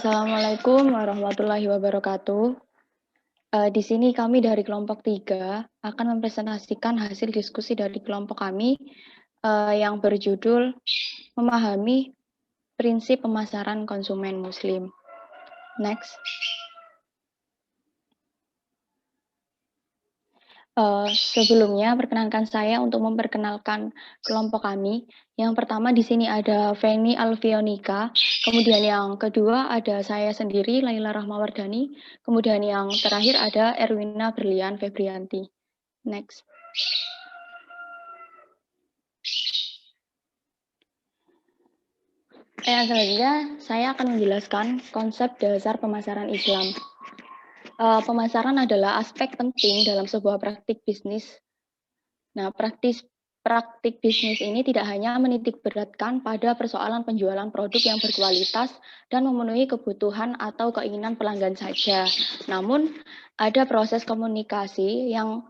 Assalamualaikum warahmatullahi wabarakatuh. Di sini kami dari kelompok 3 akan mempresentasikan hasil diskusi dari kelompok kami yang berjudul memahami prinsip pemasaran konsumen muslim. Next. Sebelumnya perkenankan saya untuk memperkenalkan kelompok kami. Yang pertama di sini ada Feni Alfionika, kemudian yang kedua ada saya sendiri Laila Rahmawardani, kemudian yang terakhir ada Erwina Berlian Febrianti. Next. Selanjutnya saya akan menjelaskan konsep dasar pemasaran Islam. Pemasaran adalah aspek penting dalam sebuah praktik bisnis. Nah, praktik bisnis ini tidak hanya menitik beratkan pada persoalan penjualan produk yang berkualitas dan memenuhi kebutuhan atau keinginan pelanggan saja. Namun, ada proses komunikasi yang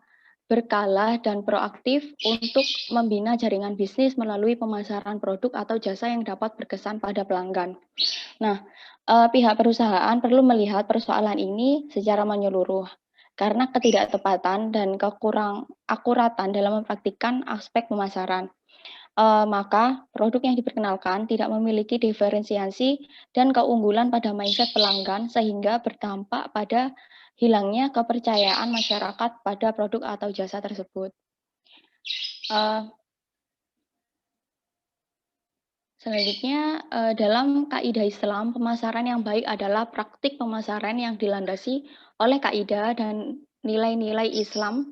berkala dan proaktif untuk membina jaringan bisnis melalui pemasaran produk atau jasa yang dapat berkesan pada pelanggan. Nah, pihak perusahaan perlu melihat persoalan ini secara menyeluruh, karena ketidaktepatan dan kekurang akuratan dalam mempraktikkan aspek pemasaran. Maka produk yang diperkenalkan tidak memiliki diferensiasi dan keunggulan pada mindset pelanggan sehingga berdampak pada hilangnya kepercayaan masyarakat pada produk atau jasa tersebut. Selanjutnya, dalam kaidah Islam, pemasaran yang baik adalah praktik pemasaran yang dilandasi oleh kaidah dan nilai-nilai Islam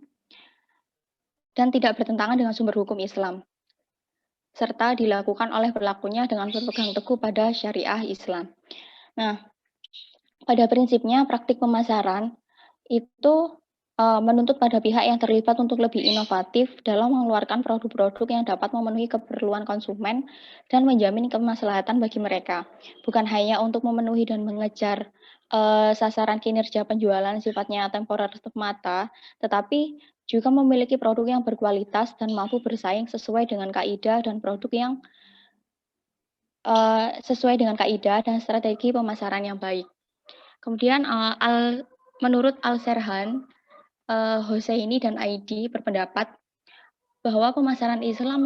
dan tidak bertentangan dengan sumber hukum Islam, serta dilakukan oleh pelakunya dengan berpegang teguh pada syariah Islam. Nah, pada prinsipnya praktik pemasaran itu menuntut pada pihak yang terlibat untuk lebih inovatif dalam mengeluarkan produk-produk yang dapat memenuhi keperluan konsumen dan menjamin kemaslahatan bagi mereka. Bukan hanya untuk memenuhi dan mengejar sasaran kinerja penjualan sifatnya temporer semata, tetapi juga memiliki produk yang berkualitas dan mampu bersaing sesuai dengan kaidah dan produk yang sesuai dengan kaidah dan strategi pemasaran yang baik. Kemudian menurut Al-Serhan, Hosseini dan ID berpendapat bahwa pemasaran Islam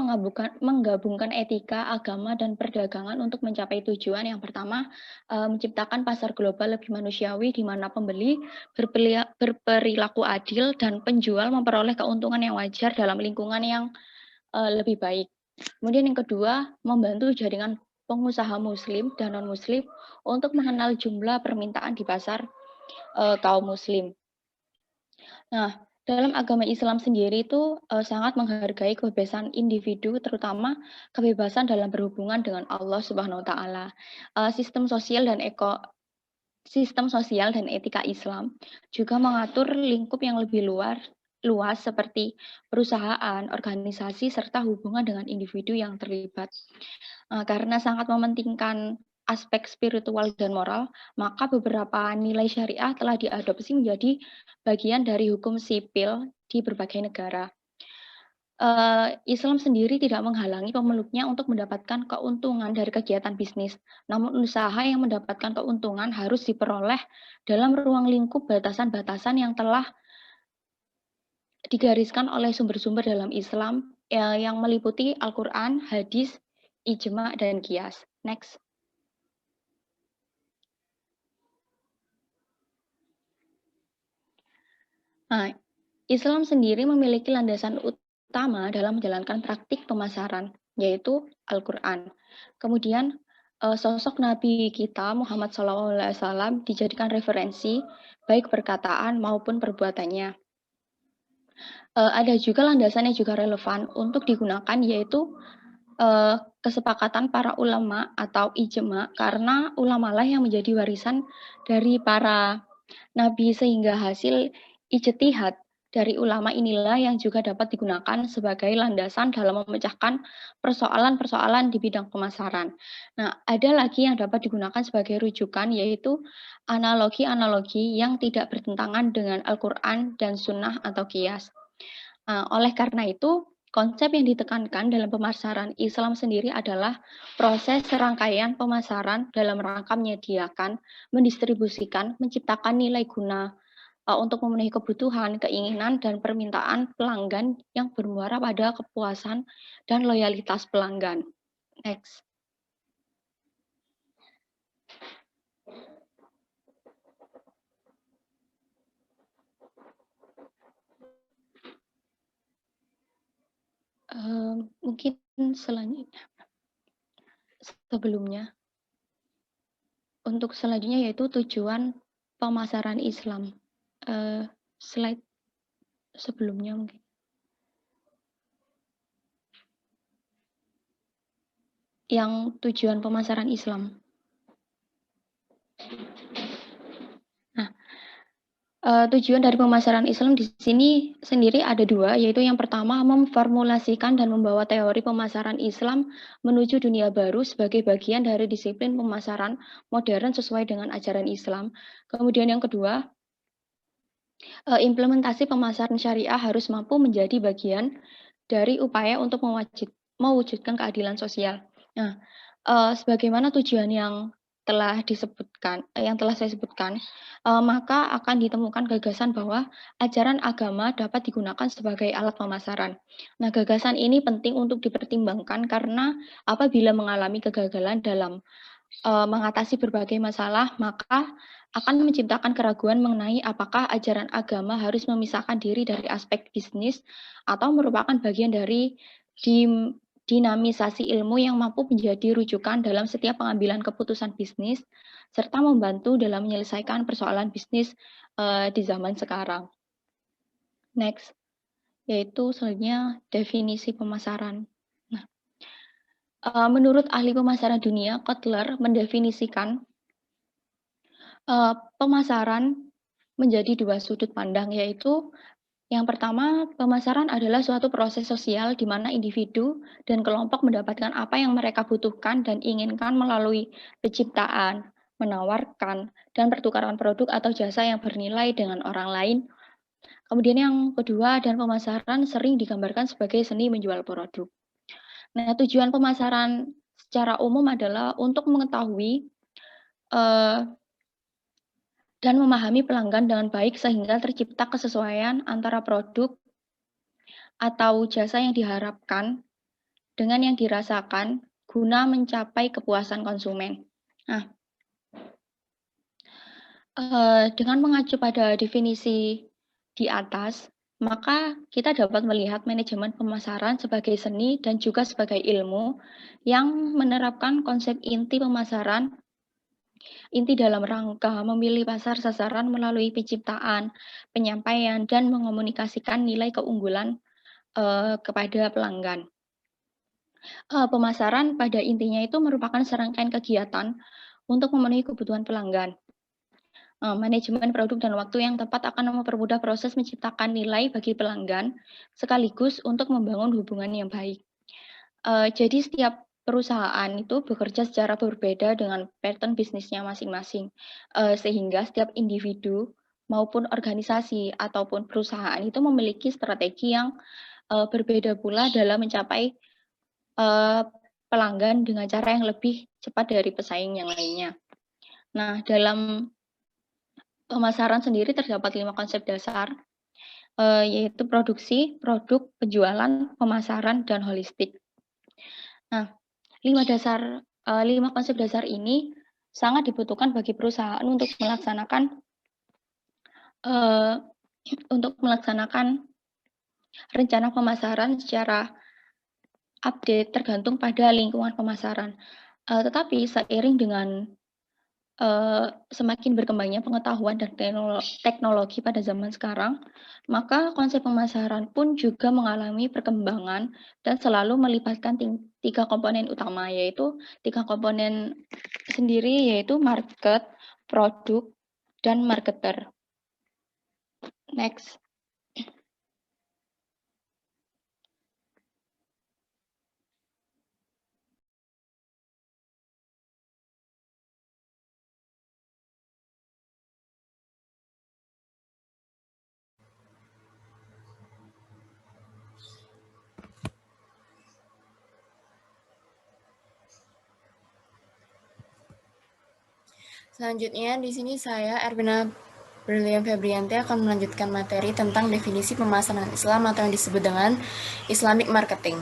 menggabungkan etika, agama, dan perdagangan untuk mencapai tujuan yang pertama, menciptakan pasar global lebih manusiawi di mana pembeli berperilaku adil dan penjual memperoleh keuntungan yang wajar dalam lingkungan yang lebih baik. Kemudian yang kedua, membantu jaringan pengusaha muslim dan non-muslim untuk mengenal jumlah permintaan di pasar kaum muslim. Nah, dalam agama Islam sendiri itu sangat menghargai kebebasan individu, terutama kebebasan dalam berhubungan dengan Allah Subhanahu wa taala. Sistem sosial dan etika Islam juga mengatur lingkup yang lebih luas seperti perusahaan, organisasi, serta hubungan dengan individu yang terlibat. Karena sangat mementingkan aspek spiritual dan moral, maka beberapa nilai syariah telah diadopsi menjadi bagian dari hukum sipil di berbagai negara. Islam sendiri tidak menghalangi pemeluknya untuk mendapatkan keuntungan dari kegiatan bisnis, namun usaha yang mendapatkan keuntungan harus diperoleh dalam ruang lingkup batasan-batasan yang telah digariskan oleh sumber-sumber dalam Islam yang meliputi Al-Quran, hadis, ijma, dan qiyas. Next. Nah, Islam sendiri memiliki landasan utama dalam menjalankan praktik pemasaran, yaitu Al-Quran. Kemudian, sosok Nabi kita Muhammad SAW dijadikan referensi, baik perkataan maupun perbuatannya. Ada juga landasan yang juga relevan untuk digunakan, yaitu kesepakatan para ulama atau ijma, karena ulamalah yang menjadi warisan dari para nabi, sehingga hasil ijtihad dari ulama inilah yang juga dapat digunakan sebagai landasan dalam memecahkan persoalan-persoalan di bidang pemasaran. Nah, ada lagi yang dapat digunakan sebagai rujukan, yaitu analogi-analogi yang tidak bertentangan dengan Al-Quran dan Sunnah atau Qiyas. Oleh karena itu, Konsep yang ditekankan dalam pemasaran Islam sendiri adalah proses serangkaian pemasaran dalam rangka menyediakan, mendistribusikan, menciptakan nilai guna untuk memenuhi kebutuhan, keinginan, dan permintaan pelanggan yang bermuara pada kepuasan dan loyalitas pelanggan. Next. Mungkin selanjutnya. Sebelumnya, untuk selanjutnya yaitu tujuan pemasaran Islam. Slide sebelumnya mungkin. Yang tujuan pemasaran Islam. Nah, tujuan dari pemasaran Islam di sini sendiri ada dua, yaitu yang pertama memformulasikan dan membawa teori pemasaran Islam menuju dunia baru sebagai bagian dari disiplin pemasaran modern sesuai dengan ajaran Islam. Kemudian yang kedua, implementasi pemasaran syariah harus mampu menjadi bagian dari upaya untuk mewujudkan keadilan sosial. Nah, sebagaimana tujuan yang telah saya sebutkan, maka akan ditemukan gagasan bahwa ajaran agama dapat digunakan sebagai alat pemasaran. Nah, gagasan ini penting untuk dipertimbangkan karena apabila mengalami kegagalan dalam mengatasi berbagai masalah, maka akan menciptakan keraguan mengenai apakah ajaran agama harus memisahkan diri dari aspek bisnis atau merupakan bagian dari dinamisasi ilmu yang mampu menjadi rujukan dalam setiap pengambilan keputusan bisnis, serta membantu dalam menyelesaikan persoalan bisnis di zaman sekarang. Next, yaitu selanjutnya definisi pemasaran. Nah, menurut ahli pemasaran dunia, Kotler mendefinisikan pemasaran menjadi dua sudut pandang, yaitu yang pertama, pemasaran adalah suatu proses sosial di mana individu dan kelompok mendapatkan apa yang mereka butuhkan dan inginkan melalui penciptaan, menawarkan, dan pertukaran produk atau jasa yang bernilai dengan orang lain. Kemudian yang kedua, dan pemasaran sering digambarkan sebagai seni menjual produk. Nah, tujuan pemasaran secara umum adalah untuk mengetahui dan memahami pelanggan dengan baik sehingga tercipta kesesuaian antara produk atau jasa yang diharapkan dengan yang dirasakan guna mencapai kepuasan konsumen. Nah, dengan mengacu pada definisi di atas, maka kita dapat melihat manajemen pemasaran sebagai seni dan juga sebagai ilmu yang menerapkan konsep inti pemasaran dalam rangka memilih pasar sasaran melalui penciptaan, penyampaian, dan mengomunikasikan nilai keunggulan kepada pelanggan. Pemasaran pada intinya itu merupakan serangkaian kegiatan untuk memenuhi kebutuhan pelanggan. Manajemen produk dan waktu yang tepat akan mempermudah proses menciptakan nilai bagi pelanggan, sekaligus untuk membangun hubungan yang baik. Jadi setiap perusahaan itu bekerja secara berbeda dengan pattern bisnisnya masing-masing, sehingga setiap individu maupun organisasi ataupun perusahaan itu memiliki strategi yang berbeda pula dalam mencapai pelanggan dengan cara yang lebih cepat dari pesaing yang lainnya. Nah, dalam pemasaran sendiri terdapat 5 konsep dasar, yaitu produksi, produk, penjualan, pemasaran, dan holistik. Nah, 5 konsep dasar ini sangat dibutuhkan bagi perusahaan untuk melaksanakan rencana pemasaran secara update tergantung pada lingkungan pemasaran. Tetapi seiring dengan semakin berkembangnya pengetahuan dan teknologi pada zaman sekarang, maka konsep pemasaran pun juga mengalami perkembangan dan selalu melibatkan 3 komponen utama, yaitu 3 komponen sendiri, yaitu market, produk, dan marketer. Next. Selanjutnya, di sini saya, Ervina Berlian Febrianti, akan melanjutkan materi tentang definisi pemasaran Islam atau yang disebut dengan Islamic Marketing.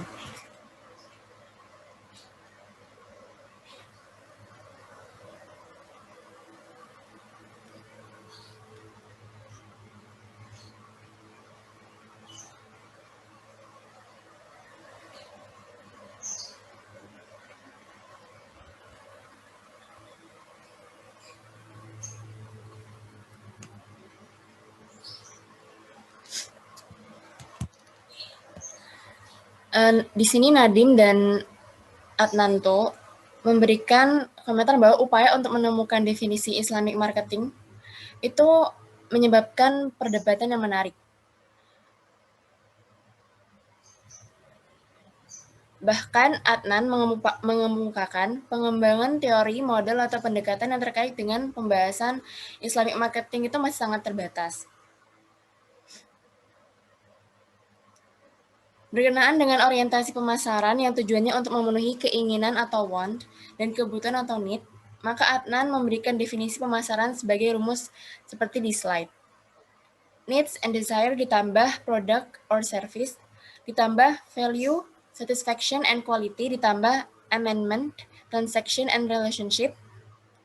Di sini Nadim dan Adnanto memberikan komentar bahwa upaya untuk menemukan definisi Islamic Marketing itu menyebabkan perdebatan yang menarik. Bahkan Adnan mengemukakan pengembangan teori, model, atau pendekatan yang terkait dengan pembahasan Islamic Marketing itu masih sangat terbatas. Berkenaan dengan orientasi pemasaran yang tujuannya untuk memenuhi keinginan atau want dan kebutuhan atau need, maka Adnan memberikan definisi pemasaran sebagai rumus seperti di slide. Needs and desire ditambah product or service, ditambah value, satisfaction and quality, ditambah amendment, transaction and relationship,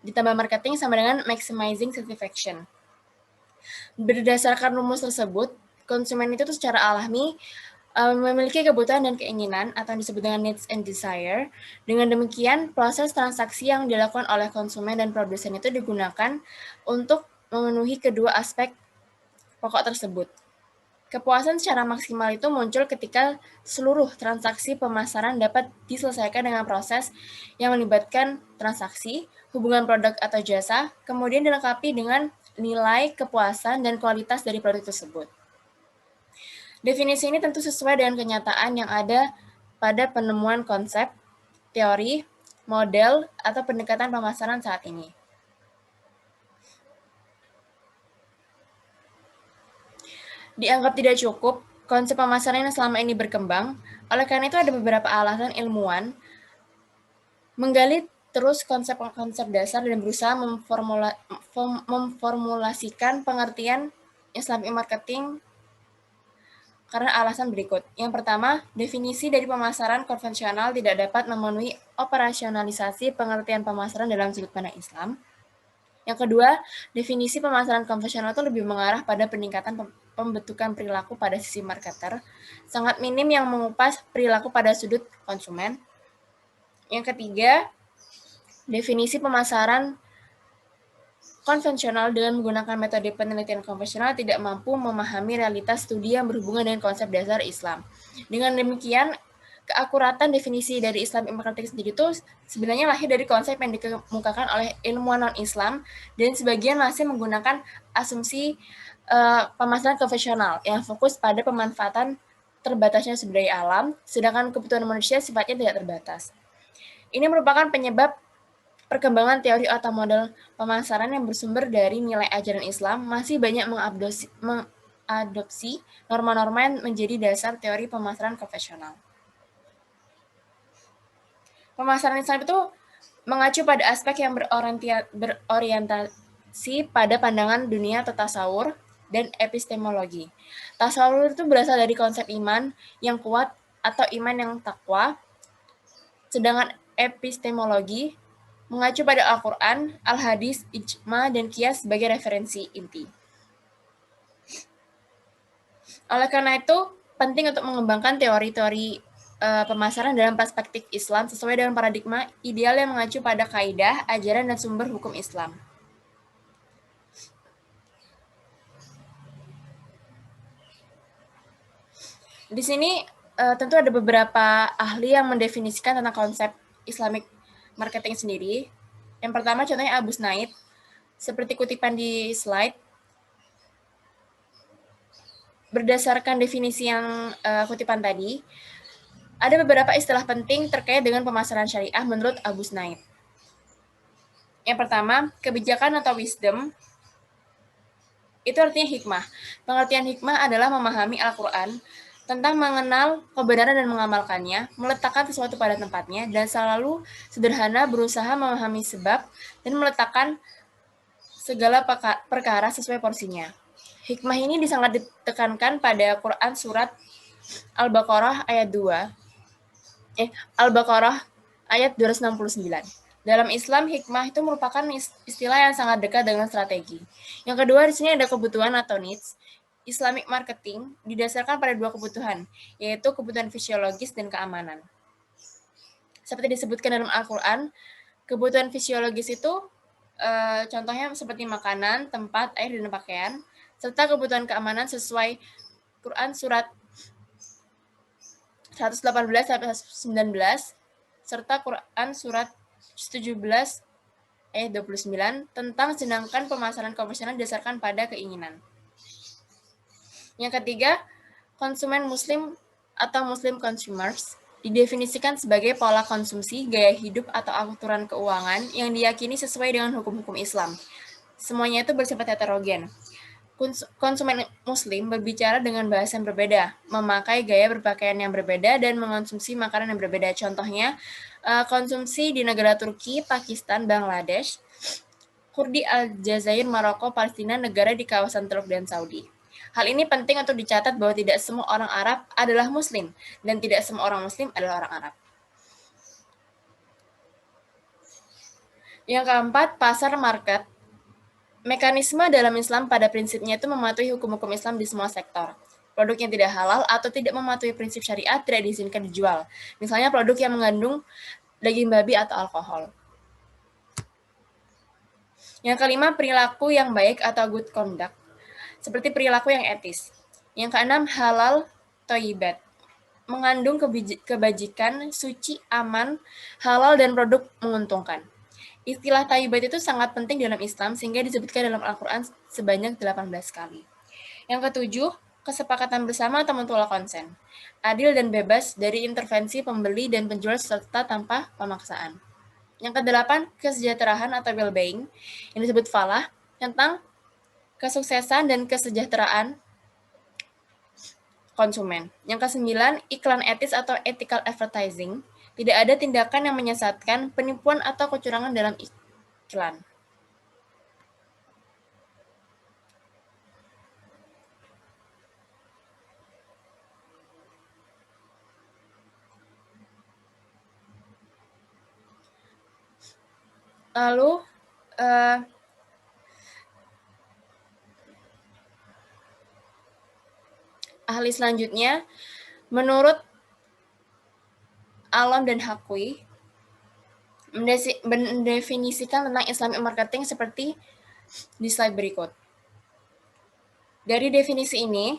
ditambah marketing sama dengan maximizing satisfaction. Berdasarkan rumus tersebut, konsumen itu secara alami memiliki kebutuhan dan keinginan atau yang disebut dengan needs and desire. Dengan demikian, proses transaksi yang dilakukan oleh konsumen dan produsen itu digunakan untuk memenuhi kedua aspek pokok tersebut. Kepuasan secara maksimal itu muncul ketika seluruh transaksi pemasaran dapat diselesaikan dengan proses yang melibatkan transaksi, hubungan produk atau jasa, kemudian dilengkapi dengan nilai, kepuasan, dan kualitas dari produk tersebut. Definisi ini tentu sesuai dengan kenyataan yang ada pada penemuan konsep, teori, model, atau pendekatan pemasaran saat ini. Dianggap tidak cukup, konsep pemasaran yang selama ini berkembang, oleh karena itu ada beberapa alasan ilmuwan menggali terus konsep-konsep dasar dan berusaha memformulasikan pengertian Islamic Marketing karena alasan berikut. Yang pertama, definisi dari pemasaran konvensional tidak dapat memenuhi operasionalisasi pengertian pemasaran dalam sudut pandang Islam. Yang kedua, definisi pemasaran konvensional itu lebih mengarah pada peningkatan pembentukan perilaku pada sisi marketer, sangat minim yang mengupas perilaku pada sudut konsumen. Yang ketiga, definisi pemasaran konvensional dengan menggunakan metode penelitian konvensional tidak mampu memahami realitas studi yang berhubungan dengan konsep dasar Islam. Dengan demikian, keakuratan definisi dari Islamic Marketing sendiri itu sebenarnya lahir dari konsep yang dikemukakan oleh ilmuwan non-Islam dan sebagian masih menggunakan asumsi pemasaran konvensional yang fokus pada pemanfaatan terbatasnya sumber daya alam, sedangkan kebutuhan manusia sifatnya tidak terbatas. Ini merupakan penyebab perkembangan teori atau model pemasaran yang bersumber dari nilai ajaran Islam masih banyak mengadopsi norma-norma yang menjadi dasar teori pemasaran konvensional. Pemasaran Islam itu mengacu pada aspek yang berorientasi pada pandangan dunia atau tasawur dan epistemologi. Tasawur itu berasal dari konsep iman yang kuat atau iman yang takwa, sedangkan epistemologi mengacu pada Al-Quran, Al-Hadis, Ijma, dan Qiyas sebagai referensi inti. Oleh karena itu, penting untuk mengembangkan teori-teori pemasaran dalam perspektif Islam sesuai dengan paradigma ideal yang mengacu pada kaidah, ajaran, dan sumber hukum Islam. Di sini tentu ada beberapa ahli yang mendefinisikan tentang konsep Islamic marketing sendiri. Yang pertama contohnya Abu Snaid, seperti kutipan di slide. Berdasarkan definisi yang kutipan tadi, ada beberapa istilah penting terkait dengan pemasaran syariah menurut Abu Snaid. Yang pertama, kebijakan atau wisdom, itu artinya hikmah. Pengertian hikmah adalah memahami Al-Quran, tentang mengenal kebenaran dan mengamalkannya, meletakkan sesuatu pada tempatnya, dan selalu sederhana berusaha memahami sebab dan meletakkan segala perkara sesuai porsinya. Hikmah ini sangat ditekankan pada Quran surat Al-Baqarah ayat 269. Dalam Islam, hikmah itu merupakan istilah yang sangat dekat dengan strategi. Yang kedua, di sini ada kebutuhan atau needs. Islamic marketing didasarkan pada dua kebutuhan, yaitu kebutuhan fisiologis dan keamanan. Seperti disebutkan dalam Al-Quran, kebutuhan fisiologis itu contohnya seperti makanan, tempat, air, dan pakaian, serta kebutuhan keamanan sesuai Quran surat 118-119, serta Quran surat 17 ayat 29 tentang sedangkan pemasaran konvensional didasarkan pada keinginan. Yang ketiga, konsumen muslim atau muslim consumers didefinisikan sebagai pola konsumsi, gaya hidup, atau aturan keuangan yang diyakini sesuai dengan hukum-hukum Islam. Semuanya itu bersifat heterogen. Konsumen muslim berbicara dengan bahasa yang berbeda, memakai gaya berpakaian yang berbeda, dan mengonsumsi makanan yang berbeda. Contohnya, konsumsi di negara Turki, Pakistan, Bangladesh, Kurdi, Aljazair, Maroko, Palestina, negara di kawasan Teluk dan Saudi. Hal ini penting untuk dicatat bahwa tidak semua orang Arab adalah Muslim, dan tidak semua orang Muslim adalah orang Arab. Yang keempat, pasar market. Mekanisme dalam Islam pada prinsipnya itu mematuhi hukum-hukum Islam di semua sektor. Produk yang tidak halal atau tidak mematuhi prinsip syariat tidak diizinkan dijual. Misalnya produk yang mengandung daging babi atau alkohol. Yang kelima, perilaku yang baik atau good conduct, seperti perilaku yang etis. Yang keenam, halal thayyibat, mengandung kebajikan, suci, aman, halal, dan produk menguntungkan. Istilah thayyibat itu sangat penting dalam Islam sehingga disebutkan dalam Al-Quran sebanyak 18 kali. Yang ketujuh, kesepakatan bersama atau mutual consent, adil dan bebas dari intervensi pembeli dan penjual serta tanpa pemaksaan. Yang kedelapan, kesejahteraan atau well-being, yang disebut falah, tentang kesuksesan dan kesejahteraan konsumen. Yang kesembilan, iklan etis atau ethical advertising, tidak ada tindakan yang menyesatkan, penipuan atau kecurangan dalam iklan. Lalu, ahli selanjutnya, menurut Alam dan Hakwi, mendefinisikan tentang Islamic marketing seperti di slide berikut. Dari definisi ini,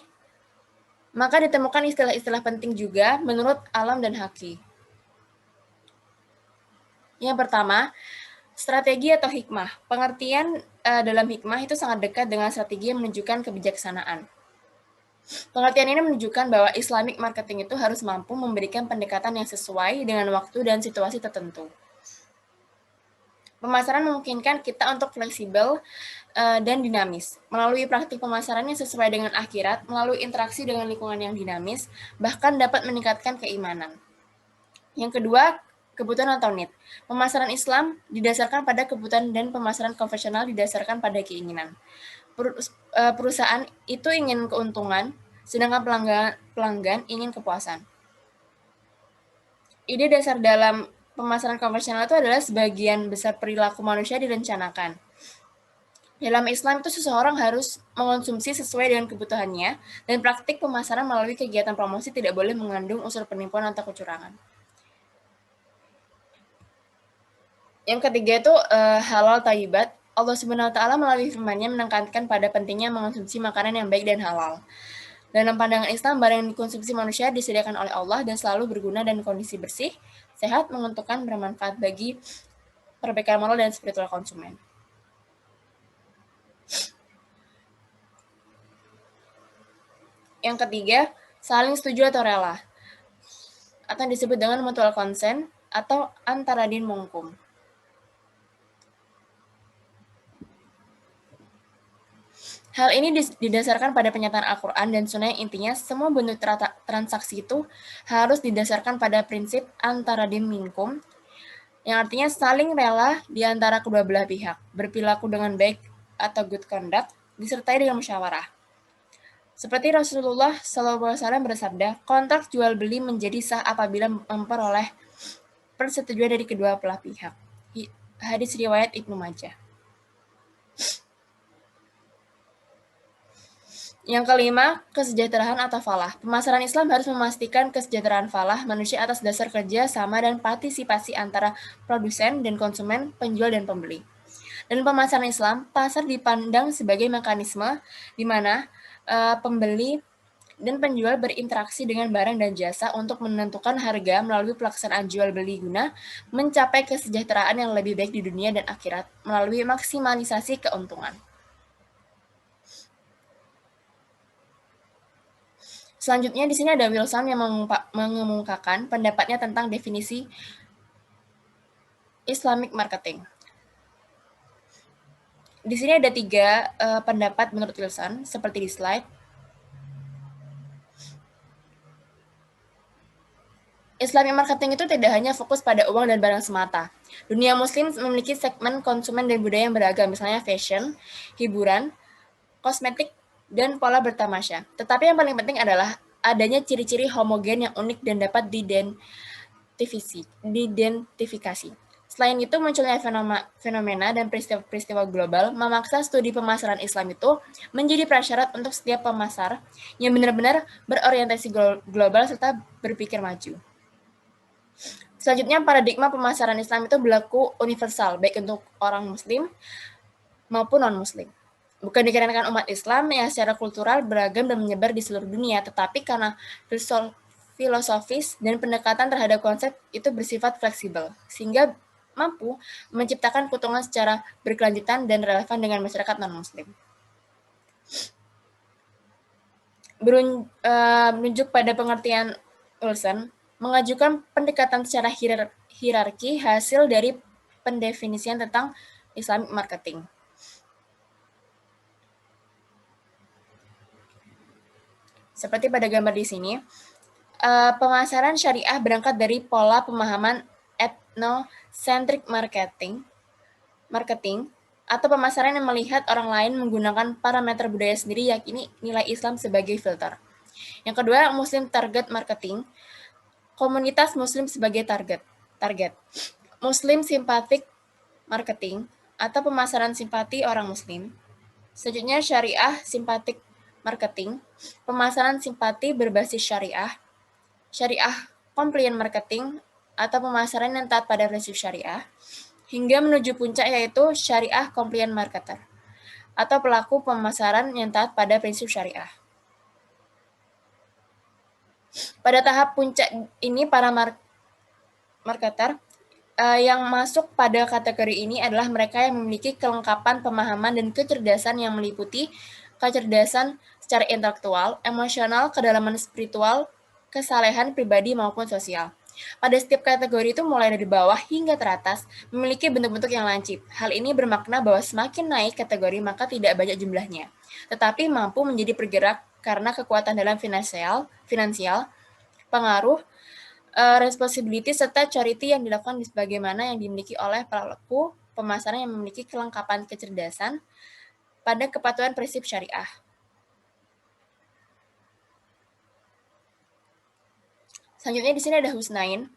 maka ditemukan istilah-istilah penting juga menurut Alam dan Hakwi. Yang pertama, strategi atau hikmah. Pengertian dalam hikmah itu sangat dekat dengan strategi yang menunjukkan kebijaksanaan. Pengertian ini menunjukkan bahwa Islamic marketing itu harus mampu memberikan pendekatan yang sesuai dengan waktu dan situasi tertentu. Pemasaran memungkinkan kita untuk fleksibel dan dinamis. Melalui praktik pemasaran yang sesuai dengan akhirat, melalui interaksi dengan lingkungan yang dinamis, bahkan dapat meningkatkan keimanan. Yang kedua, kebutuhan atau need. Pemasaran Islam didasarkan pada kebutuhan dan pemasaran konvensional didasarkan pada keinginan. Perusahaan itu ingin keuntungan, sedangkan pelanggan ingin kepuasan. Ide dasar dalam pemasaran konvensional itu adalah sebagian besar perilaku manusia direncanakan. Dalam Islam itu seseorang harus mengonsumsi sesuai dengan kebutuhannya, dan praktik pemasaran melalui kegiatan promosi tidak boleh mengandung unsur penipuan atau kecurangan. Yang ketiga itu halal thayyibat. Allah Subhanahu wa Ta'ala melalui firman-Nya menekankan pada pentingnya mengonsumsi makanan yang baik dan halal. Dalam pandangan Islam, barang yang dikonsumsi manusia disediakan oleh Allah dan selalu berguna dan kondisi bersih, sehat, menguntungkan, bermanfaat bagi perbaikan moral dan spiritual konsumen. Yang ketiga, saling setuju atau rela, atau disebut dengan mutual consent atau antara din mungkum. Hal ini didasarkan pada penyataan Al-Quran dan Sunnah yang intinya semua bentuk transaksi itu harus didasarkan pada prinsip antara din minkum, yang artinya saling rela di antara kedua belah pihak, berperilaku dengan baik atau good conduct disertai dengan musyawarah. Seperti Rasulullah SAW bersabda, kontrak jual beli menjadi sah apabila memperoleh persetujuan dari kedua belah pihak. Hadis riwayat Ibnu Majah. Yang kelima, kesejahteraan atau falah. Pemasaran Islam harus memastikan kesejahteraan falah manusia atas dasar kerja sama dan partisipasi antara produsen dan konsumen, penjual dan pembeli. Dan pemasaran Islam, pasar dipandang sebagai mekanisme di mana pembeli dan penjual berinteraksi dengan barang dan jasa untuk menentukan harga melalui pelaksanaan jual beli guna mencapai kesejahteraan yang lebih baik di dunia dan akhirat melalui maksimalisasi keuntungan. Selanjutnya di sini ada Wilson yang mengemukakan pendapatnya tentang definisi Islamic marketing. Di sini ada 3 pendapat menurut Wilson, seperti di slide. Islamic marketing itu tidak hanya fokus pada uang dan barang semata. Dunia muslim memiliki segmen konsumen dan budaya yang beragam, misalnya fashion, hiburan, kosmetik, dan pola bertamasya. Tetapi yang paling penting adalah adanya ciri-ciri homogen yang unik dan dapat diidentifikasi. Selain itu, munculnya fenomena dan peristiwa global memaksa studi pemasaran Islam itu menjadi prasyarat untuk setiap pemasar yang benar-benar berorientasi global serta berpikir maju. Selanjutnya, paradigma pemasaran Islam itu berlaku universal, baik untuk orang Muslim maupun non-Muslim. Bukan dikarenakan umat Islam yang secara kultural beragam dan menyebar di seluruh dunia, tetapi karena filosofis dan pendekatan terhadap konsep itu bersifat fleksibel, sehingga mampu menciptakan keuntungan secara berkelanjutan dan relevan dengan masyarakat non-Muslim. Menunjuk pada pengertian Wilson, mengajukan pendekatan secara hierarki hasil dari pendefinisian tentang Islamic marketing. Seperti pada gambar di sini, pemasaran syariah berangkat dari pola pemahaman ethnocentric marketing atau pemasaran yang melihat orang lain menggunakan parameter budaya sendiri, yakni nilai Islam sebagai filter. Yang kedua, Muslim target marketing, komunitas Muslim sebagai target. Muslim sympathetic marketing atau pemasaran simpati orang Muslim. Selanjutnya, syariah sympathetic marketing, pemasaran simpati berbasis syariah compliant marketing atau pemasaran yang taat pada prinsip syariah, hingga menuju puncak yaitu syariah compliant marketer atau pelaku pemasaran yang taat pada prinsip syariah. Pada tahap puncak ini, para marketer yang masuk pada kategori ini adalah mereka yang memiliki kelengkapan pemahaman dan kecerdasan yang meliputi kecerdasan secara intelektual, emosional, kedalaman spiritual, kesalehan pribadi maupun sosial. Pada setiap kategori itu mulai dari bawah hingga teratas memiliki bentuk-bentuk yang lancip. Hal ini bermakna bahwa semakin naik kategori maka tidak banyak jumlahnya, tetapi mampu menjadi bergerak karena kekuatan dalam finansial, pengaruh, responsibility serta charity yang dilakukan sebagaimana yang dimiliki oleh pelaku pemasaran yang memiliki kelengkapan kecerdasan pada kepatuhan prinsip syariah. Selanjutnya di sini ada Husnain.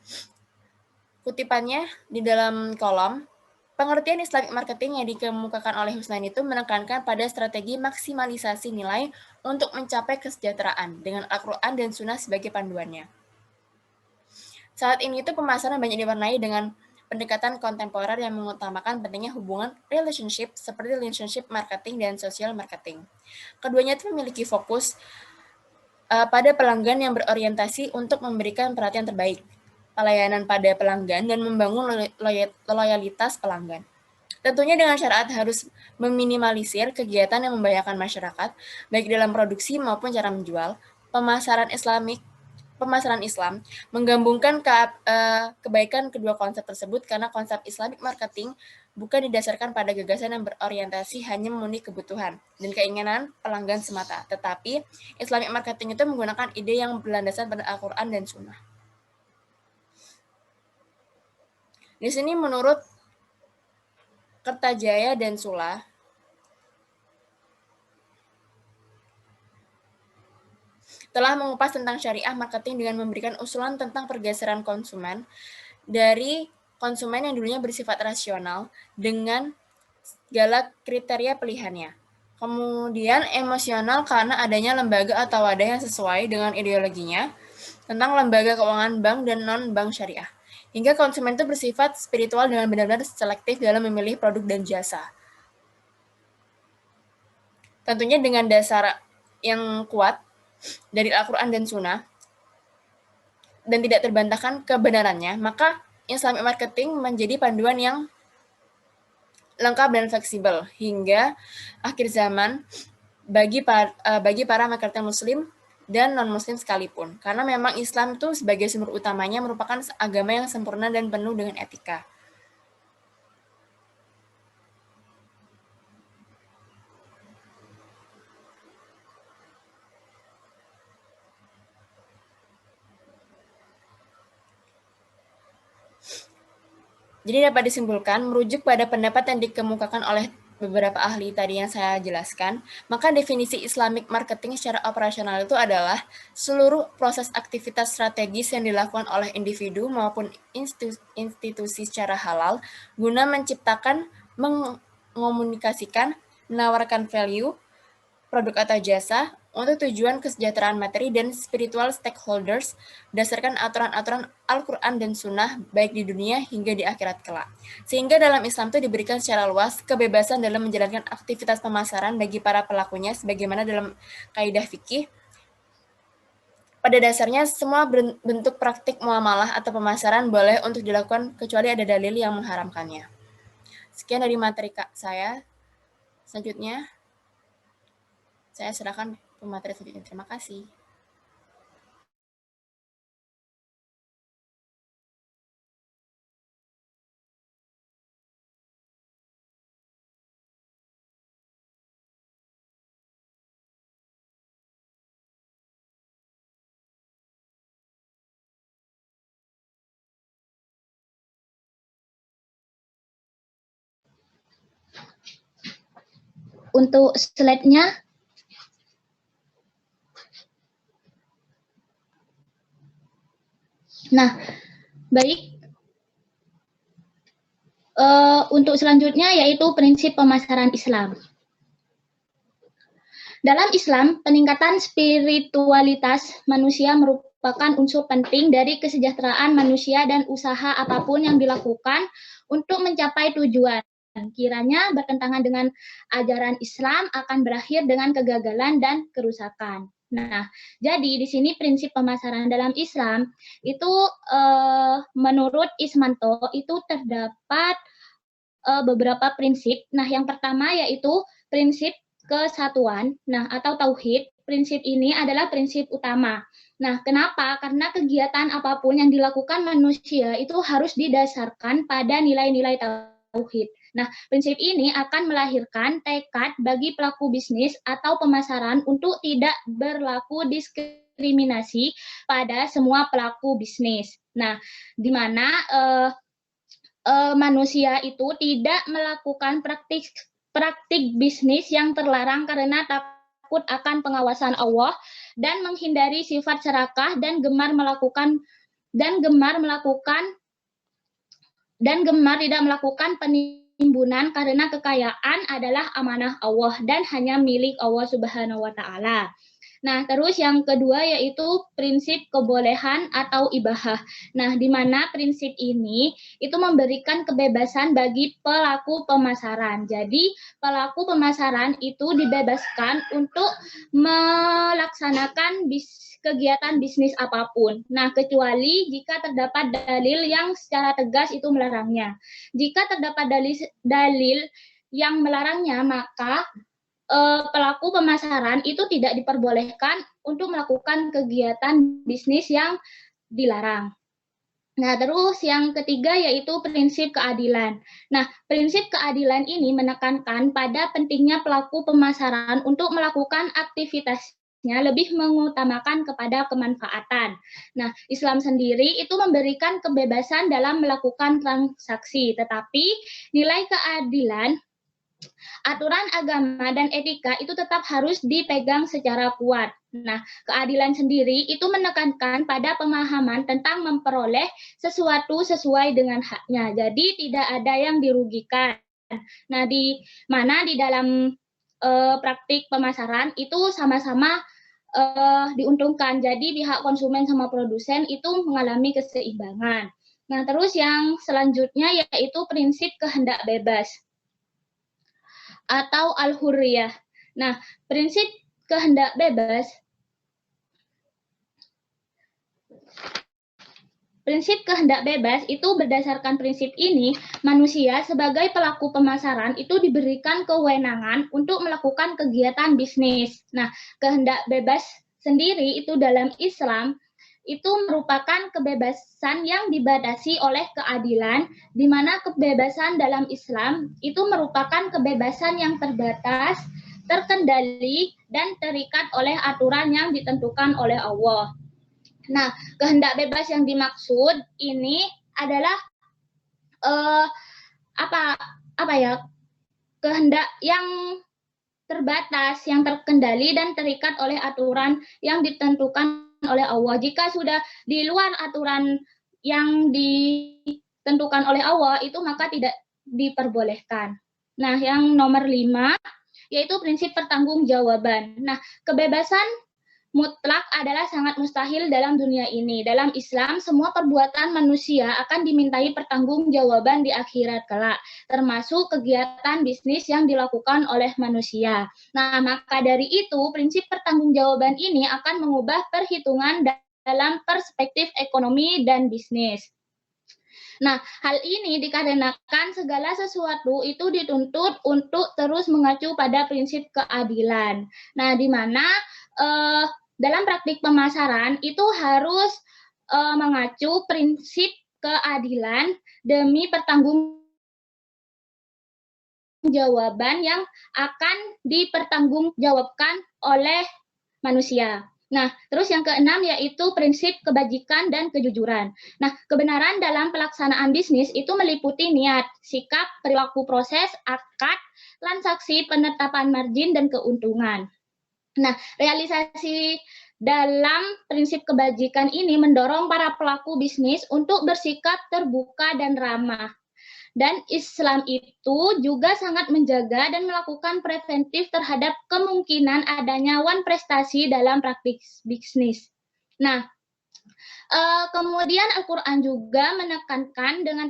Kutipannya di dalam kolom, pengertian Islamic marketing yang dikemukakan oleh Husnain itu menekankan pada strategi maksimalisasi nilai untuk mencapai kesejahteraan dengan Al-Quran dan Sunnah sebagai panduannya. Saat ini itu pemasaran banyak diwarnai dengan pendekatan kontemporer yang mengutamakan pentingnya hubungan relationship seperti relationship marketing dan social marketing. Keduanya itu memiliki fokus pada pelanggan yang berorientasi untuk memberikan perhatian terbaik, pelayanan pada pelanggan, dan membangun loyalitas pelanggan. Tentunya dengan syarat harus meminimalisir kegiatan yang membahayakan masyarakat, baik dalam produksi maupun cara menjual. Pemasaran Islam menggabungkan kebaikan kedua konsep tersebut karena konsep Islamic marketing bukan didasarkan pada gagasan yang berorientasi hanya memenuhi kebutuhan dan keinginan pelanggan semata, tetapi Islamic marketing itu menggunakan ide yang berlandaskan pada Al-Quran dan Sunnah. Di sini menurut Kertajaya dan Sula, telah mengupas tentang syariah marketing dengan memberikan usulan tentang pergeseran konsumen dari konsumen yang dulunya bersifat rasional dengan segala kriteria pilihannya. Kemudian emosional karena adanya lembaga atau wadah yang sesuai dengan ideologinya tentang lembaga keuangan bank dan non-bank syariah. Hingga konsumen itu bersifat spiritual dengan benar-benar selektif dalam memilih produk dan jasa. Tentunya dengan dasar yang kuat dari Al-Quran dan Sunnah, dan tidak terbantahkan kebenarannya, maka Islamic marketing menjadi panduan yang lengkap dan fleksibel hingga akhir zaman bagi para marketer muslim dan non-muslim sekalipun. Karena memang Islam itu sebagai sumber utamanya merupakan agama yang sempurna dan penuh dengan etika. Jadi dapat disimpulkan, merujuk pada pendapat yang dikemukakan oleh beberapa ahli tadi yang saya jelaskan, maka definisi Islamic marketing secara operasional itu adalah seluruh proses aktivitas strategis yang dilakukan oleh individu maupun institusi secara halal guna menciptakan, mengomunikasikan, menawarkan value, produk atau jasa untuk tujuan kesejahteraan materi dan spiritual stakeholders berdasarkan aturan-aturan Al-Quran dan Sunnah baik di dunia hingga di akhirat kelak. Sehingga dalam Islam itu diberikan secara luas kebebasan dalam menjalankan aktivitas pemasaran bagi para pelakunya sebagaimana dalam kaidah fikih. Pada dasarnya, semua bentuk praktik muamalah atau pemasaran boleh untuk dilakukan kecuali ada dalil yang mengharamkannya. Sekian dari materi saya. Selanjutnya, saya serahkan pemateri selanjutnya. Terima kasih. Untuk slide-nya, nah, baik. Untuk selanjutnya yaitu prinsip pemasaran Islam. Dalam Islam, peningkatan spiritualitas manusia merupakan unsur penting dari kesejahteraan manusia dan usaha apapun yang dilakukan untuk mencapai tujuan. Kiranya bertentangan dengan ajaran Islam akan berakhir dengan kegagalan dan kerusakan. Nah, jadi di sini prinsip pemasaran dalam Islam itu menurut Ismanto itu terdapat beberapa prinsip. Nah, yang pertama yaitu prinsip kesatuan, nah atau tauhid. Prinsip ini adalah prinsip utama. Nah, kenapa? Karena kegiatan apapun yang dilakukan manusia itu harus didasarkan pada nilai-nilai tauhid. Nah, prinsip ini akan melahirkan tekad bagi pelaku bisnis atau pemasaran untuk tidak berlaku diskriminasi pada semua pelaku bisnis. Nah, di mana manusia itu tidak melakukan praktik bisnis yang terlarang karena takut akan pengawasan Allah dan menghindari sifat serakah dan gemar tidak melakukan penimbunan karena kekayaan adalah amanah Allah dan hanya milik Allah Subhanahu wa taala. Nah, terus yang kedua yaitu prinsip kebolehan atau ibahah. Nah, di mana prinsip ini itu memberikan kebebasan bagi pelaku pemasaran. Jadi, pelaku pemasaran itu dibebaskan untuk melaksanakan kegiatan bisnis apapun. Nah, kecuali jika terdapat dalil yang secara tegas itu melarangnya. Jika terdapat dalil yang melarangnya, maka pelaku pemasaran itu tidak diperbolehkan untuk melakukan kegiatan bisnis yang dilarang. Nah, terus yang ketiga yaitu prinsip keadilan. Nah, prinsip keadilan ini menekankan pada pentingnya pelaku pemasaran untuk melakukan aktivitasnya lebih mengutamakan kepada kemanfaatan. Nah, Islam sendiri itu memberikan kebebasan dalam melakukan transaksi, tetapi nilai keadilan aturan agama dan etika itu tetap harus dipegang secara kuat. Nah, keadilan sendiri itu menekankan pada pemahaman tentang memperoleh sesuatu sesuai dengan haknya. Jadi tidak ada yang dirugikan. Nah, di mana di dalam praktik pemasaran itu sama-sama diuntungkan. Jadi pihak konsumen sama produsen itu mengalami keseimbangan. Nah, terus yang selanjutnya yaitu prinsip kehendak bebas atau al-hurriyah. Nah, prinsip kehendak bebas itu berdasarkan prinsip ini, manusia sebagai pelaku pemasaran itu diberikan kewenangan untuk melakukan kegiatan bisnis. Nah, kehendak bebas sendiri itu dalam Islam itu merupakan kebebasan yang dibatasi oleh keadilan, di mana kebebasan dalam Islam itu merupakan kebebasan yang terbatas, terkendali, dan terikat oleh aturan yang ditentukan oleh Allah. Nah, kehendak bebas yang dimaksud ini adalah kehendak yang terbatas, yang terkendali dan terikat oleh aturan yang ditentukan oleh Allah. Jika sudah di luar aturan yang ditentukan oleh Allah, itu maka tidak diperbolehkan. Nah, yang nomor 5, yaitu prinsip pertanggungjawaban. Nah, kebebasan mutlak adalah sangat mustahil dalam dunia ini. Dalam Islam, semua perbuatan manusia akan dimintai pertanggungjawaban di akhirat kelak, termasuk kegiatan bisnis yang dilakukan oleh manusia. Nah, maka dari itu, prinsip pertanggungjawaban ini akan mengubah perhitungan dalam perspektif ekonomi dan bisnis. Nah, hal ini dikarenakan segala sesuatu itu dituntut untuk terus mengacu pada prinsip keadilan. Nah, di mana dalam praktik pemasaran itu harus mengacu prinsip keadilan demi pertanggungjawaban yang akan dipertanggungjawabkan oleh manusia. Nah, terus yang keenam yaitu prinsip kebajikan dan kejujuran. Nah, kebenaran dalam pelaksanaan bisnis itu meliputi niat, sikap, perilaku proses, akad, transaksi, penetapan margin, dan keuntungan. Nah, realisasi dalam prinsip kebajikan ini mendorong para pelaku bisnis untuk bersikap terbuka dan ramah. Dan Islam itu juga sangat menjaga dan melakukan preventif terhadap kemungkinan adanya wan prestasi dalam praktik bisnis. Nah, kemudian Al-Quran juga menekankan dengan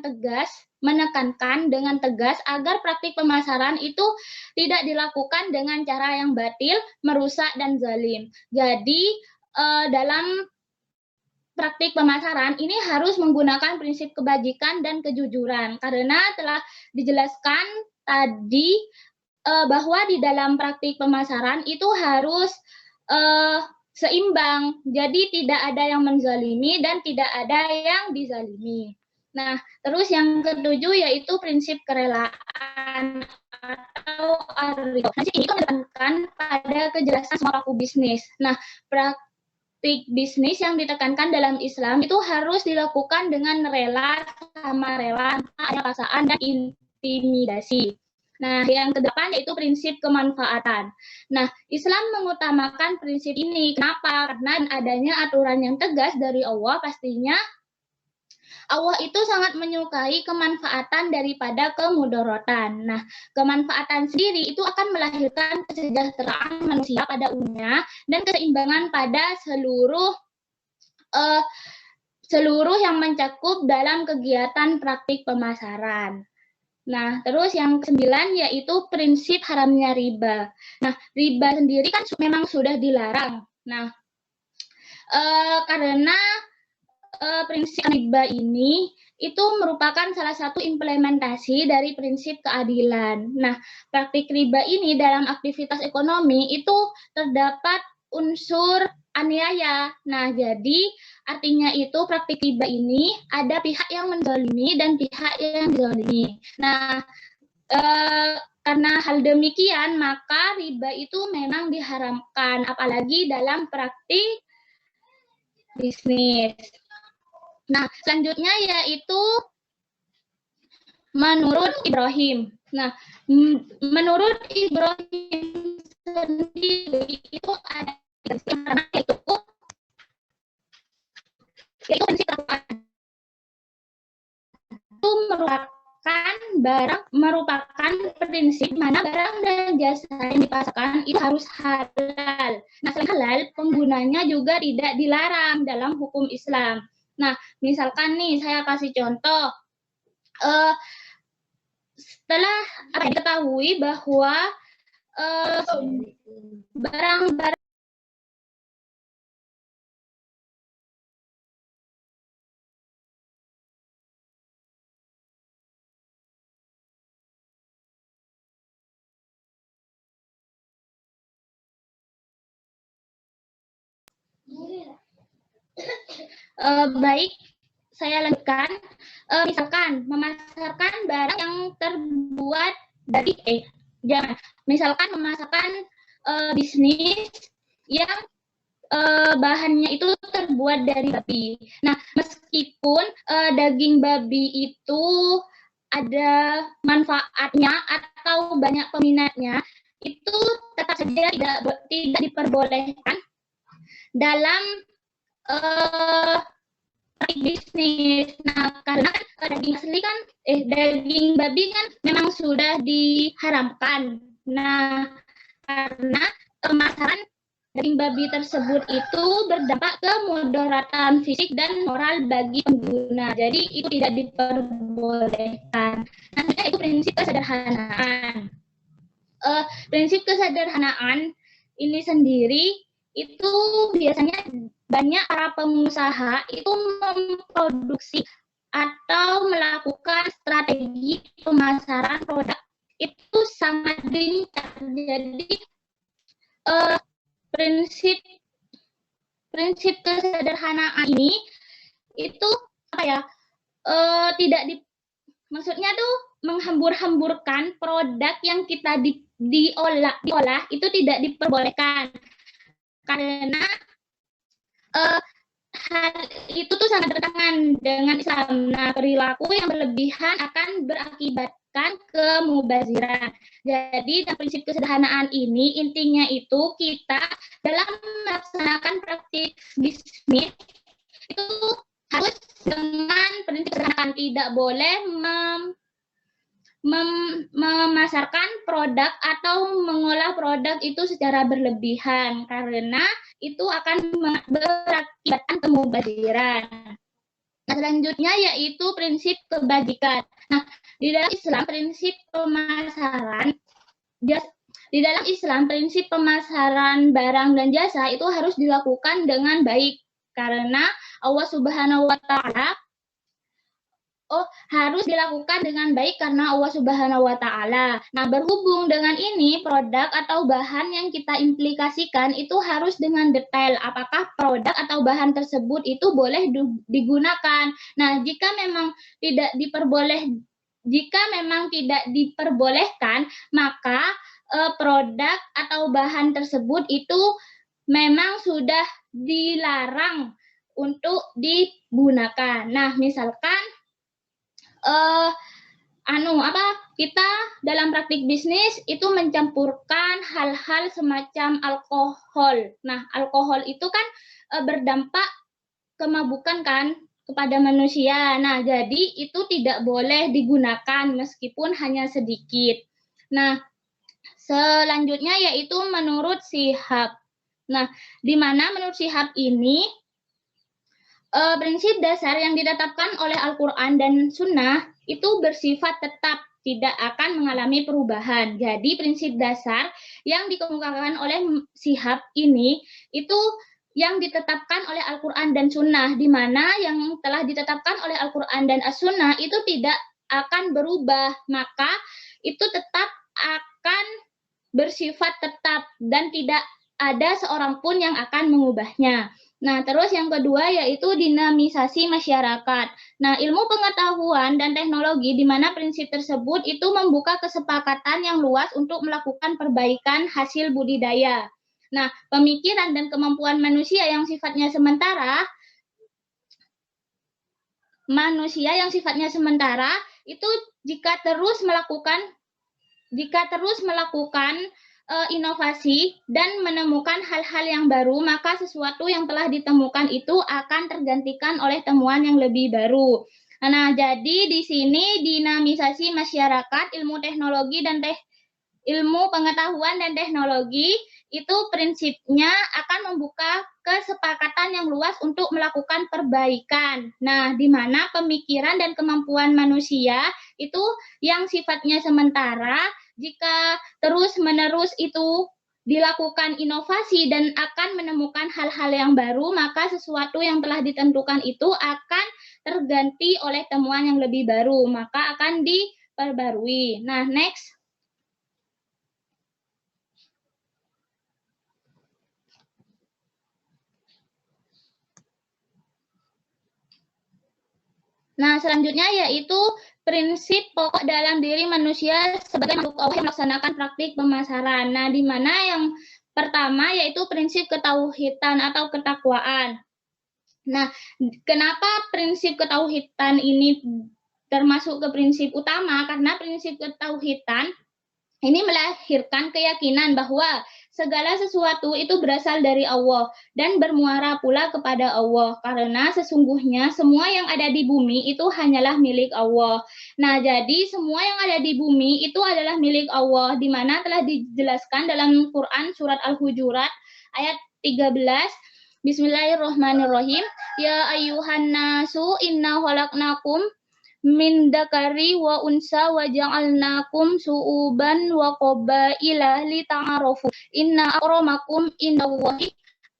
tegas agar praktik pemasaran itu tidak dilakukan dengan cara yang batil, merusak, dan zalim. Jadi, dalam praktik pemasaran ini harus menggunakan prinsip kebajikan dan kejujuran, karena telah dijelaskan tadi bahwa di dalam praktik pemasaran itu harus seimbang, jadi tidak ada yang menzalimi dan tidak ada yang dizalimi. Nah, terus yang ketujuh yaitu prinsip kerelaan atau ar-ridho. Prinsip ini menekankan pada kejelasan semua pelaku bisnis. Nah, praktik bisnis yang ditekankan dalam Islam itu harus dilakukan dengan rela sama rela, tanpa ada paksaan dan intimidasi. Nah, yang ke-8 yaitu prinsip kemanfaatan. Nah, Islam mengutamakan prinsip ini. Kenapa? Karena adanya aturan yang tegas dari Allah, pastinya Allah itu sangat menyukai kemanfaatan daripada kemudaratan. Nah, kemanfaatan sendiri itu akan melahirkan kesejahteraan manusia pada umumnya dan keseimbangan pada seluruh yang mencakup dalam kegiatan praktik pemasaran. Nah, terus yang ke-9 yaitu prinsip haramnya riba. Nah, riba sendiri kan memang sudah dilarang. Nah, karena prinsip riba ini itu merupakan salah satu implementasi dari prinsip keadilan. Nah, praktik riba ini dalam aktivitas ekonomi itu terdapat unsur aniaya. Nah, jadi artinya itu praktik riba ini ada pihak yang menzalimi dan pihak yang dizalimi. Nah, karena hal demikian maka riba itu memang diharamkan, apalagi dalam praktik bisnis. Nah, selanjutnya yaitu menurut Ibrahim. Nah, menurut Ibrahim sendiri itu ada yaitu prinsip itu merupakan prinsip mana barang dan jasa yang dipasarkan itu harus halal. Nah, selain halal, penggunanya juga tidak dilarang dalam hukum Islam. Nah, misalkan nih saya kasih contoh, setelah diketahui bahwa barang-barang baik, saya lanjutkan. Misalkan memasarkan barang yang terbuat dari misalkan memasarkan bisnis yang bahannya itu terbuat dari babi. Nah, meskipun daging babi itu ada manfaatnya atau banyak peminatnya, itu tetap saja tidak diperbolehkan dalam bisnis. Nah, karena daging asli kan, daging babi kan memang sudah diharamkan. Nah, karena pemasaran daging babi tersebut itu berdampak ke mudaratan fisik dan moral bagi pengguna. Jadi itu tidak diperbolehkan. Nah, itu prinsip kesederhanaan. Prinsip kesederhanaan ini sendiri itu biasanya banyak para pengusaha itu memproduksi atau melakukan strategi pemasaran produk itu sangat gencar. Jadi prinsip kesederhanaan ini itu apa ya, maksudnya tuh menghambur-hamburkan produk yang kita diolah itu tidak diperbolehkan, karena hal itu tuh sangat bertentangan dengan Islam. Nah, perilaku yang berlebihan akan berakibatkan kemubaziran. Jadi, dalam prinsip kesederhanaan ini, intinya itu kita dalam melaksanakan praktik bisnis itu harus dengan prinsip kesederhanaan, tidak boleh memasarkan produk atau mengolah produk itu secara berlebihan, karena itu akan berakibatkan kemubaziran. Nah, selanjutnya yaitu prinsip kebajikan. Nah, di dalam Islam prinsip pemasaran barang dan jasa itu harus dilakukan dengan baik, karena Allah Subhanahu wa Ta'ala harus dilakukan dengan baik karena Allah Subhanahu wa Ta'ala. Nah, berhubung dengan ini, produk atau bahan yang kita implikasikan itu harus dengan detail apakah produk atau bahan tersebut itu boleh digunakan. Nah, jika memang tidak diperbolehkan, maka produk atau bahan tersebut itu memang sudah dilarang untuk digunakan. Nah, misalkan kita dalam praktik bisnis itu mencampurkan hal-hal semacam alkohol. Nah, alkohol itu kan berdampak kemabukan kan kepada manusia. Nah, jadi itu tidak boleh digunakan meskipun hanya sedikit. Nah, selanjutnya yaitu menurut Shihab. Nah, di mana menurut Shihab ini prinsip dasar yang ditetapkan oleh Al-Quran dan Sunnah itu bersifat tetap, tidak akan mengalami perubahan. Jadi prinsip dasar yang dikemukakan oleh Shihab ini itu yang ditetapkan oleh Al-Quran dan Sunnah, di mana yang telah ditetapkan oleh Al-Quran dan As-Sunnah itu tidak akan berubah, maka itu tetap akan bersifat tetap dan tidak ada seorang pun yang akan mengubahnya. Nah, terus yang kedua yaitu dinamisasi masyarakat. Nah, ilmu pengetahuan dan teknologi di mana prinsip tersebut itu membuka kesepakatan yang luas untuk melakukan perbaikan hasil budidaya. Nah, pemikiran dan kemampuan manusia yang sifatnya sementara itu jika terus melakukan Jika terus melakukan inovasi dan menemukan hal-hal yang baru, maka sesuatu yang telah ditemukan itu akan tergantikan oleh temuan yang lebih baru. Nah, jadi di sini dinamisasi masyarakat, ilmu teknologi dan ilmu pengetahuan dan teknologi itu prinsipnya akan membuka kesepakatan yang luas untuk melakukan perbaikan. Nah, di mana pemikiran dan kemampuan manusia itu yang sifatnya sementara, jika terus-menerus itu dilakukan inovasi dan akan menemukan hal-hal yang baru, maka sesuatu yang telah ditentukan itu akan terganti oleh temuan yang lebih baru, maka akan diperbarui. Nah, next. Nah, selanjutnya yaitu prinsip pokok dalam diri manusia sebagai makhluk Allah yang melaksanakan praktik pemasaran. Nah, di mana yang pertama yaitu prinsip ketauhidan atau ketakwaan. Nah, kenapa prinsip ketauhidan ini termasuk ke prinsip utama? Karena prinsip ketauhidan ini melahirkan keyakinan bahwa segala sesuatu itu berasal dari Allah dan bermuara pula kepada Allah, karena sesungguhnya semua yang ada di bumi itu hanyalah milik Allah. Nah, jadi semua yang ada di bumi itu adalah milik Allah, di mana telah dijelaskan dalam Quran surat Al-Hujurat ayat 13. Bismillahirrahmanirrahim. Ya ayyuhan nasu inna khalaqnakum min dakari wa unsa wa ja'alnakum su'uban wa qabaila li ta'arafu inna akramakum indallahi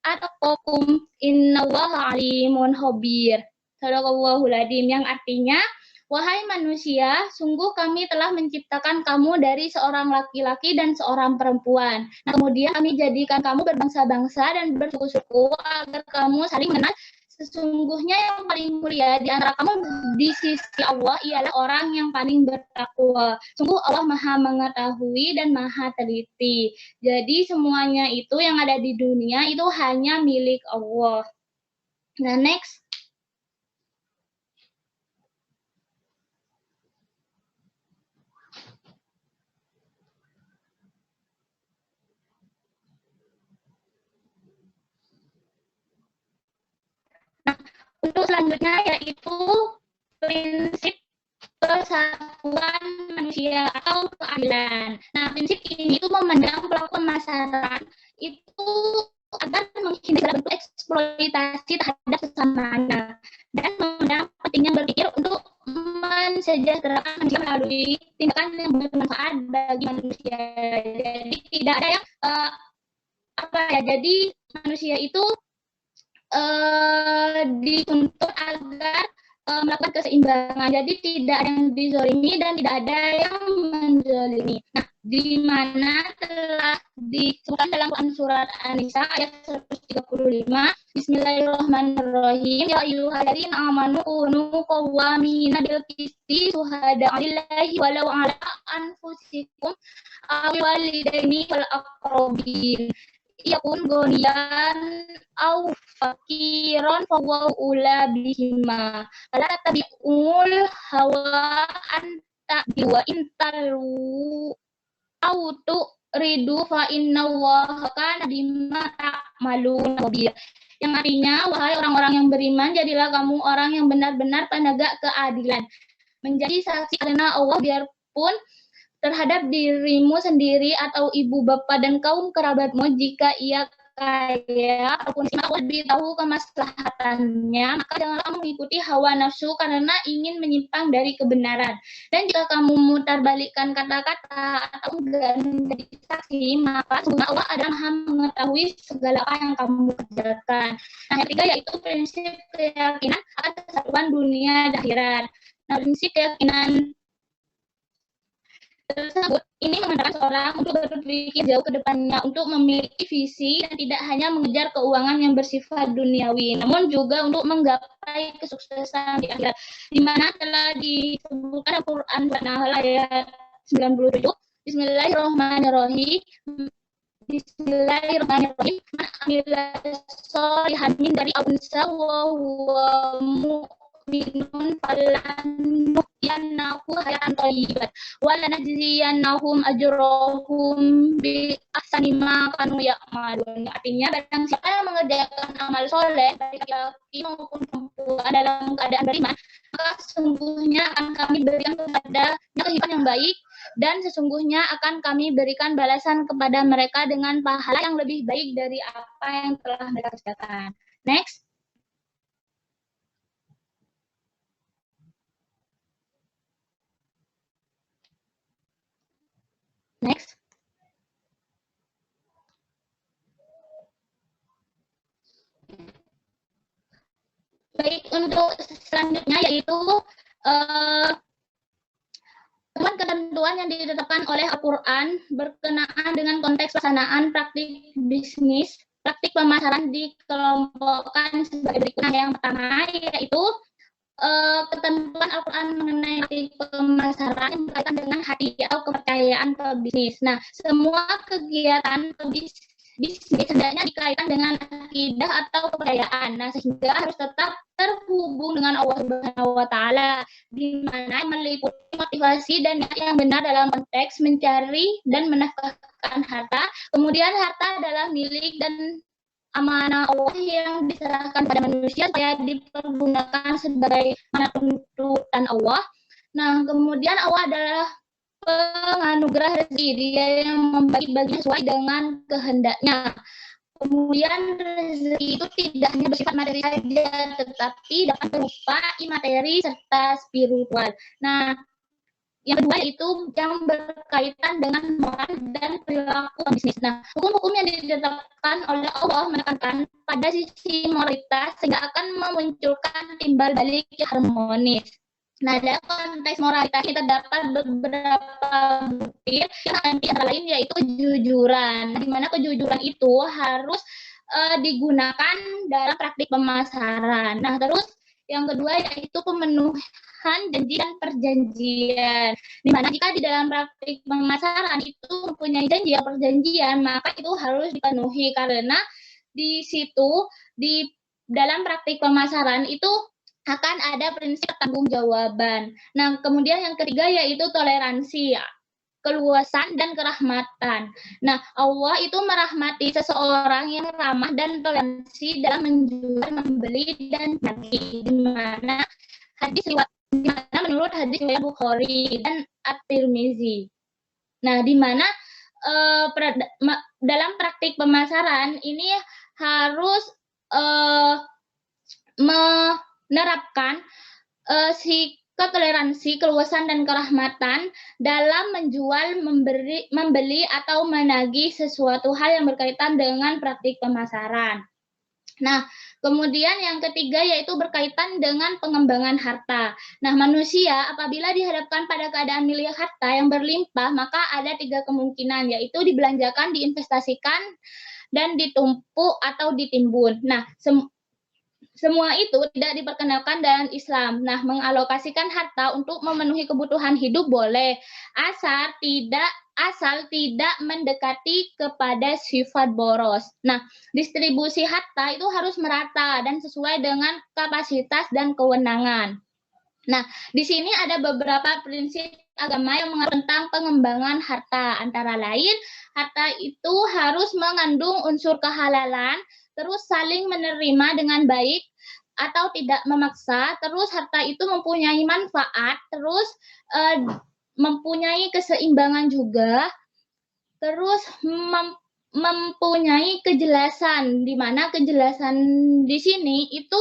atqakum innallaha alimun khabir. Shadaqallahul adzim, yang artinya, wahai manusia, sungguh kami telah menciptakan kamu dari seorang laki-laki dan seorang perempuan. Nah, kemudian kami jadikan kamu berbangsa-bangsa dan bersuku-suku agar kamu saling mengenal. Sesungguhnya yang paling mulia di antara kamu di sisi Allah ialah orang yang paling bertakwa. Sungguh Allah Maha mengetahui dan Maha teliti. Jadi semuanya itu yang ada di dunia itu hanya milik Allah. Nah, next. Nah, untuk selanjutnya yaitu prinsip persatuan manusia atau keadilan. Nah, prinsip ini itu memandang pelaku pemasaran itu agar menghindari bentuk eksploitasi terhadap sesamanya dan memandang pentingnya berpikir untuk mensejahterakan manusia melalui tindakan yang bermanfaat bagi manusia. Jadi tidak ada yang jadi manusia itu dituntut agar melakukan keseimbangan. Jadi tidak ada yang dizolimi dan tidak ada yang menzolimi. Nah, di mana telah disebutkan dalam Quran surat An-Nisa ayat 135, Bismillahirrahmanirrahim. Ya ayyuhalladzina amanu kunu qawwamina bil qisti syuhada'a lillahi walau 'ala anfusikum aw walidaini wal aqrabin. Yakun gonian au fakiron fawaw ula bihima ala tabi'ul hawa anta biwa intalu au tu ridu fa innallaha kana bima ta'malun khabir. Yang artinya, wahai orang-orang yang beriman, jadilah kamu orang yang benar-benar penegak keadilan, menjadi saksi karena Allah biarpun terhadap dirimu sendiri atau ibu bapak dan kaum kerabatmu jika ia kaya ataupun Allah lebih tahu kemaslahatannya, maka janganlah kamu mengikuti hawa nafsu karena ingin menyimpang dari kebenaran. Dan jika kamu memutarbalikkan kata-kata atau enggan menjadi saksi, maka sungguh Allah adalah Maha mengetahui segala apa yang kamu kerjakan. Nah, yang ketiga yaitu prinsip keyakinan akan kesatuan dunia dan akhirat. Nah, prinsip keyakinan tersebut ini memandang seorang untuk berpikir jauh ke depannya, untuk memiliki visi dan tidak hanya mengejar keuangan yang bersifat duniawi, namun juga untuk menggapai kesuksesan di akhirat, di mana telah disebutkan Al-Quran An-Nahl ayat 97. Bismillahirrahmanirrahim. Man amila sholihan min dari unsa wa huwa yu'minun falanuhyiyannahu hayatan thayyiban wa lanajziyannahum ajrahum bi ahsani ma kanu ya'malun. Artinya barang siapa yang mengerjakan amal soleh baik laki maupun perempuan dalam keadaan beriman, maka sesungguhnya akan kami berikan kepada kehidupan yang baik, dan sesungguhnya akan kami berikan balasan kepada mereka dengan pahala yang lebih baik dari apa yang telah mereka kerjakan. Next. Next. Baik, untuk selanjutnya yaitu ketentuan yang ditetapkan oleh Al-Quran berkenaan dengan konteks pelaksanaan praktik bisnis, praktik pemasaran dikelompokkan sebagai berikut. Yang pertama yaitu ketentuan Al-Quran mengenai praktik pemasaran yang berkaitan dengan hati atau kepercayaan pebisnis. Nah, semua kegiatan pebisnis hendaknya dikaitkan dengan akidah atau kepercayaan. Nah, sehingga harus tetap terhubung dengan Allah Subhanahu wa Ta'ala, di mana meliputi motivasi dan niat yang benar dalam konteks mencari dan menafkahkan harta. Kemudian harta adalah milik dan amanah Allah yang diserahkan pada manusia supaya dipergunakan sebagai amanah tuntutan Allah. Nah, kemudian Allah adalah penganugerah rezeki, dia yang membagi-bagi sesuai dengan kehendaknya. Kemudian rezeki itu tidak hanya bersifat materi saja, tetapi dapat berupa imateri serta spiritual. Nah, yang kedua yaitu yang berkaitan dengan moral dan perilaku bisnis. Nah, hukum-hukum yang ditetapkan oleh Allah menekankan pada sisi moralitas sehingga akan memunculkan timbal balik yang harmonis. Nah, dalam konteks moralitas ini terdapat beberapa bukti yang antara lain yaitu kejujuran, di mana kejujuran itu harus digunakan dalam praktik pemasaran. Nah, terus yang kedua yaitu pemenuhan janji dan perjanjian, di mana jika di dalam praktik pemasaran itu mempunyai janji atau perjanjian, maka itu harus dipenuhi, karena di situ di dalam praktik pemasaran itu akan ada prinsip pertanggungjawaban. Nah, kemudian yang ketiga yaitu toleransi, keluasan dan kerahmatan. Nah, Allah itu merahmati seseorang yang ramah dan toleransi dalam menjual, membeli dan membagi. Di mana menurut hadis riwayat Bukhari dan At-Tirmizi. Nah, di mana dalam praktik pemasaran ini harus menerapkan sikap toleransi, keluasan dan kerahmatan dalam menjual, membeli atau menagih sesuatu hal yang berkaitan dengan praktik pemasaran. Nah, kemudian yang ketiga yaitu berkaitan dengan pengembangan harta. Nah, manusia apabila dihadapkan pada keadaan milik harta yang berlimpah, maka ada 3 kemungkinan, yaitu dibelanjakan, diinvestasikan, dan ditumpuk atau ditimbun. Nah, semua itu tidak diperkenalkan dalam Islam. Nah, mengalokasikan harta untuk memenuhi kebutuhan hidup boleh, asal tidak mendekati kepada sifat boros. Nah, distribusi harta itu harus merata dan sesuai dengan kapasitas dan kewenangan. Nah, di sini ada beberapa prinsip agama yang mengatur tentang pengembangan harta. Antara lain, harta itu harus mengandung unsur kehalalan, terus saling menerima dengan baik atau tidak memaksa, terus harta itu mempunyai manfaat, terus mempunyai keseimbangan juga, terus mempunyai kejelasan, di mana kejelasan di sini itu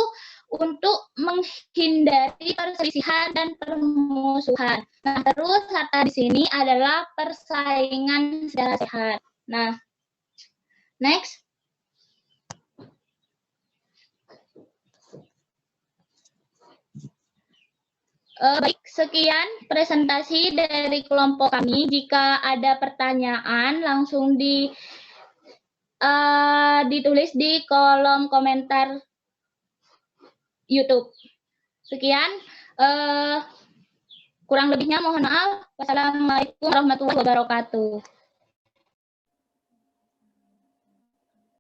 untuk menghindari perselisihan dan permusuhan. Nah, terus harta di sini adalah persaingan secara sehat. Nah, next. Baik, sekian presentasi dari kelompok kami. Jika ada pertanyaan, langsung ditulis di kolom komentar YouTube. Sekian, kurang lebihnya mohon maaf. Wassalamualaikum warahmatullahi wabarakatuh.